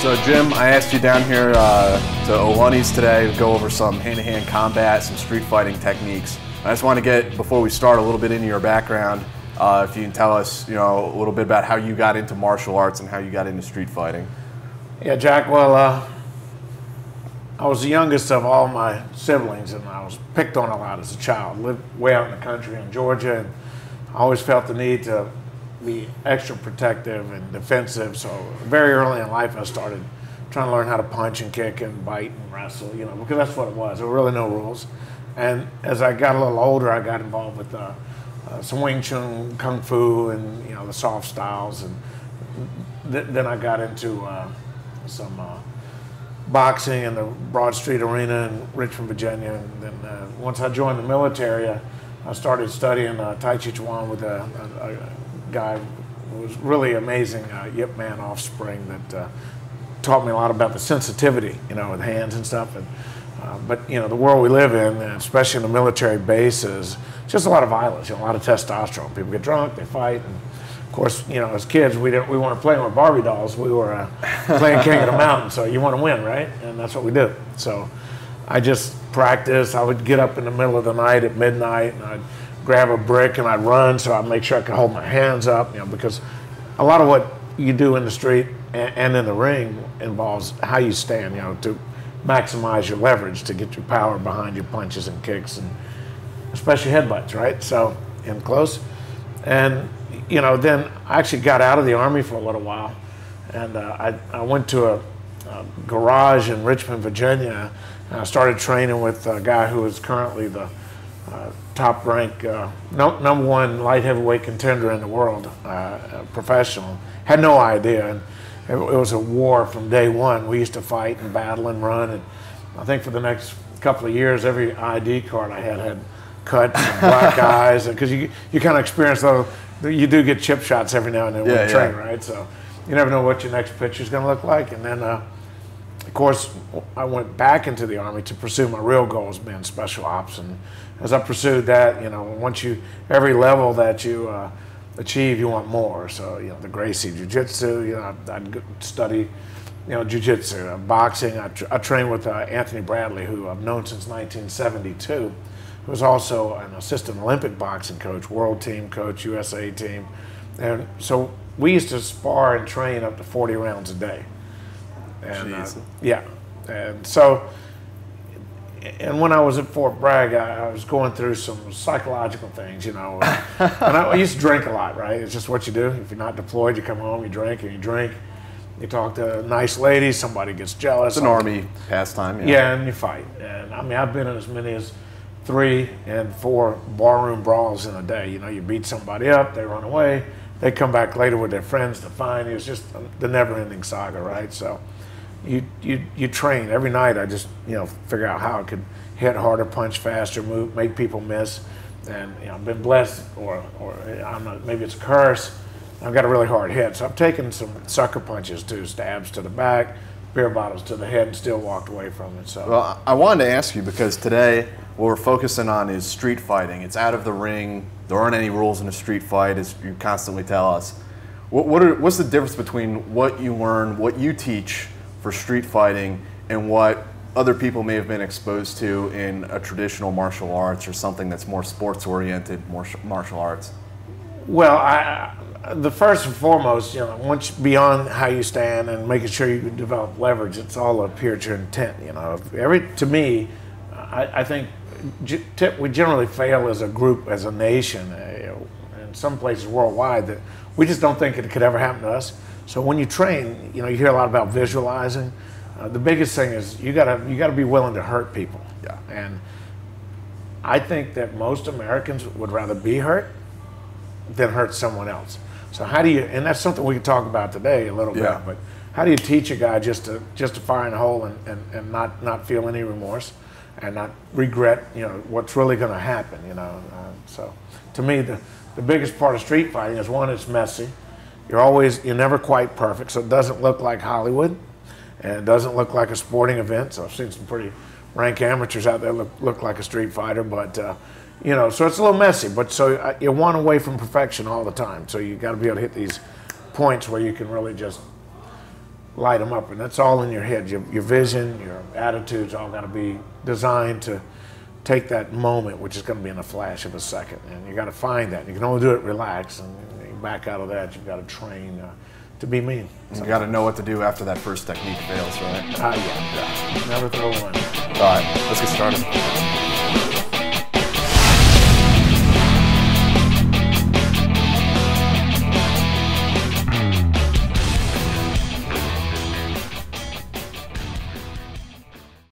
So Jim, I asked you down here to O'Lunny's today to go over some hand-to-hand combat, some street fighting techniques. I just want to get, before we start, a little bit into your background. If you can tell us, a little bit about how you got into martial arts and how you got into street fighting. Yeah, Jack, well, I was the youngest of all my siblings, and I was picked on a lot as a child. Lived way out in the country in Georgia, and I always felt the need to be extra protective and defensive. So very early in life, I started trying to learn how to punch and kick and bite and wrestle, because that's what it was. There were really no rules. And as I got a little older, I got involved with some Wing Chun, Kung Fu, and the soft styles. And then I got into some boxing in the Broad Street Arena in Richmond, Virginia. And then once I joined the military, I started studying Tai Chi Chuan with a guy who was really amazing, Yip Man offspring that taught me a lot about the sensitivity, with hands and stuff. And, but the world we live in, especially in the military bases, just a lot of violence, a lot of testosterone. People get drunk, they fight. And of course, as kids, we weren't playing with Barbie dolls. We were playing King of the Mountain. So you want to win, right? And that's what we do. So I just practiced. I would get up in the middle of the night at midnight, and I'd grab a brick and I'd run so I'd make sure I could hold my hands up, because a lot of what you do in the street and in the ring involves how you stand, to maximize your leverage, to get your power behind your punches and kicks, and especially headbutts, right? So in close. And, then I actually got out of the Army for a little while, and I went to a garage in Richmond, Virginia, and I started training with a guy who is currently the top rank, number one light heavyweight contender in the world, professional. Had no idea. And it was a war from day one. We used to fight and battle and run. And I think for the next couple of years, every ID card I had cuts and black eyes. Because you kind of experience, though, you do get chip shots every now and then when you train, right? So you never know what your next picture is going to look like. And then, of course, I went back into the Army to pursue my real goals, being special ops. And as I pursued that, every level that you achieve, you want more. So, the Gracie Jiu-Jitsu, I'd study, Jiu-Jitsu, boxing. I trained with Anthony Bradley, who I've known since 1972, who was also an assistant Olympic boxing coach, world team coach, USA team. And so we used to spar and train up to 40 rounds a day. And yeah, and so, and when I was at Fort Bragg, I was going through some psychological things, and I used to drink a lot, right? It's just what you do. If you're not deployed, you come home, you drink, and you drink. You talk to nice ladies, somebody gets jealous. It's an Army pastime. Yeah, and you fight. And I mean, I've been in as many as 3 and 4 barroom brawls in a day. You beat somebody up, they run away, they come back later with their friends to find you. It's just the never-ending saga, right? So you train every night. I just figure out how I could hit harder, punch faster, move, make people miss. And I've been blessed, or I'm not, maybe it's a curse. I've got a really hard hit, so I've taken some sucker punches too, stabs to the back, beer bottles to the head, and still walked away from it. So well, I wanted to ask you, because today what we're focusing on is street fighting. It's out of the ring. There aren't any rules in a street fight, as you constantly tell us. What's the difference between what you learn, what you teach for street fighting, and what other people may have been exposed to in a traditional martial arts or something that's more sports-oriented martial arts? Well, the first and foremost, once beyond how you stand and making sure you develop leverage, it's all up here at your intent. To me, I think we generally fail as a group, as a nation, in some places worldwide, that we just don't think it could ever happen to us. So when you train, you hear a lot about visualizing. The biggest thing is you gotta be willing to hurt people. Yeah. And I think that most Americans would rather be hurt than hurt someone else. So how do you, and that's something we can talk about today a little bit, but how do you teach a guy just to fire in a hole and not feel any remorse and not regret, what's really gonna happen, So to me, the biggest part of street fighting is, one, it's messy. You're never quite perfect, so it doesn't look like Hollywood, and it doesn't look like a sporting event. So I've seen some pretty rank amateurs out there look like a street fighter, but You know, so it's a little messy, but so you're one away from perfection all the time. So you got to be able to hit these points where you can really just light them up, and that's all in your head. Your vision, your attitudes, all got to be designed to take that moment, which is going to be in a flash of a second, and you got to find that. You can only do it relaxed, and you back out of that. You've got to train to be mean. You got to know what to do after that first technique fails, right? Yeah. Never throw one. All right, let's get started.